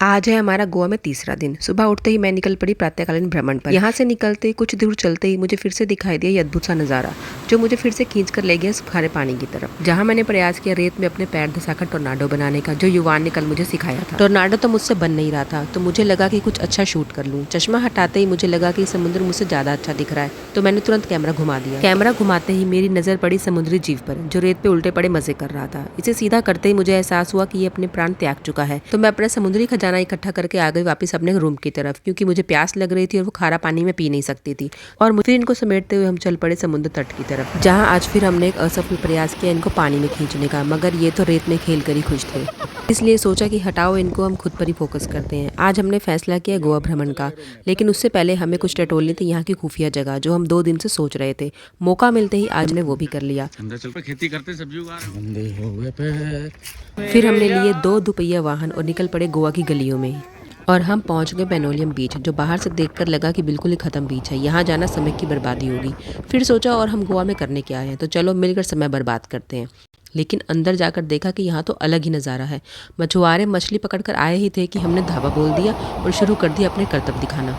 आज है हमारा गोवा में तीसरा दिन। सुबह उठते ही मैं निकल पड़ी प्रातःकालीन भ्रमण पर। यहाँ से निकलते ही कुछ दूर चलते ही मुझे फिर से दिखाई दिया ये अद्भुत सा नज़ारा, जो मुझे फिर से खींच कर ले गया खारे पानी की तरफ, जहाँ मैंने प्रयास किया रेत में अपने पैर धंसाकर टोर्नाडो बनाने का, जो युवान ने कल मुझे सिखाया था। टोर्नाडो तो मुझसे बन नहीं रहा था, तो मुझे लगा कि कुछ अच्छा शूट कर लूँ। चश्मा हटाते ही मुझे लगा कि समुद्र मुझसे ज्यादा अच्छा दिख रहा है, तो मैंने तुरंत कैमरा घुमा दिया। कैमरा घुमाते ही मेरी नजर पड़ी समुद्री जीव पर, जो रेत पे उल्टे पड़े मजे कर रहा था। इसे सीधा करते ही मुझे एहसास हुआ कि ये अपने प्राण त्याग चुका है, तो मैं अपना समुद्री खजाना इकट्ठा करके आ गई वापस अपने रूम की तरफ, क्योंकि मुझे प्यास लग रही थी और वो खारा पानी में पी नहीं सकती थी। और फिर इनको समेटते हुए हम चल पड़े समुद्र तट की तरफ, जहाँ आज फिर हमने एक असफल प्रयास किया इनको पानी में खींचने का, मगर ये तो रेत में खेल कर ही खुश थे। इसलिए सोचा कि हटाओ इनको, हम खुद पर ही फोकस करते हैं। आज हमने फैसला किया गोवा भ्रमण का, लेकिन उससे पहले हमें कुछ टटोलनी थी यहाँ की खुफिया जगह, जो हम 2 दिन से सोच रहे थे। मौका मिलते ही आज ने वो भी कर लिया। खेती करते सब्जी उगा रहे। फिर हमने लिए 2 दुपहिया वाहन और निकल पड़े गोवा की गलियों में, और हम पहुंच गए पेनोलियम बीच, जो बाहर से देखकर लगा कि बिल्कुल ही खत्म बीच है। यहाँ जाना समय की बर्बादी होगी। फिर सोचा और हम गोवा में करने क्या है, तो चलो मिलकर समय बर्बाद करते हैं। लेकिन अंदर जाकर देखा कि यहाँ तो अलग ही नज़ारा है। मछुआरे मछली पकड़कर आए ही थे कि हमने धावा बोल दिया और शुरू कर दिया अपने कर्तव्य दिखाना।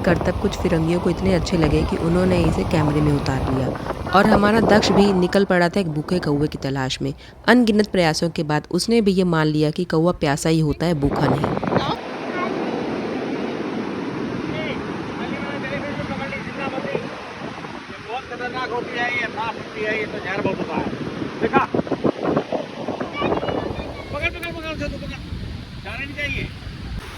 करतब कुछ फिरंगियों को इतने अच्छे लगे कि उन्होंने इसे कैमरे में उतार लिया, और हमारा दक्ष भी निकल पड़ा था एक भूखे कौवे की तलाश में। अनगिनत प्रयासों के बाद उसने भी ये मान लिया कि कौवा प्यासा ही होता है, भूखा नहीं। बहुत खतरनाक होती है ये, सांप होती है ये, तो जहर बहुत होता है। देखा, पकड़ पकड़ पकड़ से तो पकड़, जाने नहीं चाहिए।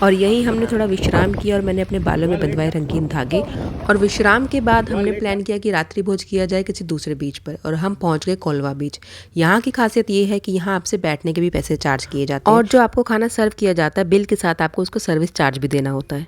और यहीं हमने थोड़ा विश्राम किया और मैंने अपने बालों में बंधवाए रंगीन धागे। और विश्राम के बाद हमने प्लान किया कि रात्रि भोज किया जाए किसी दूसरे बीच पर, और हम पहुंच गए कोलवा बीच। यहाँ की खासियत ये है कि यहाँ आपसे बैठने के भी पैसे चार्ज किए जाते हैं, और जो आपको खाना सर्व किया जाता है बिल के साथ आपको उसको सर्विस चार्ज भी देना होता है।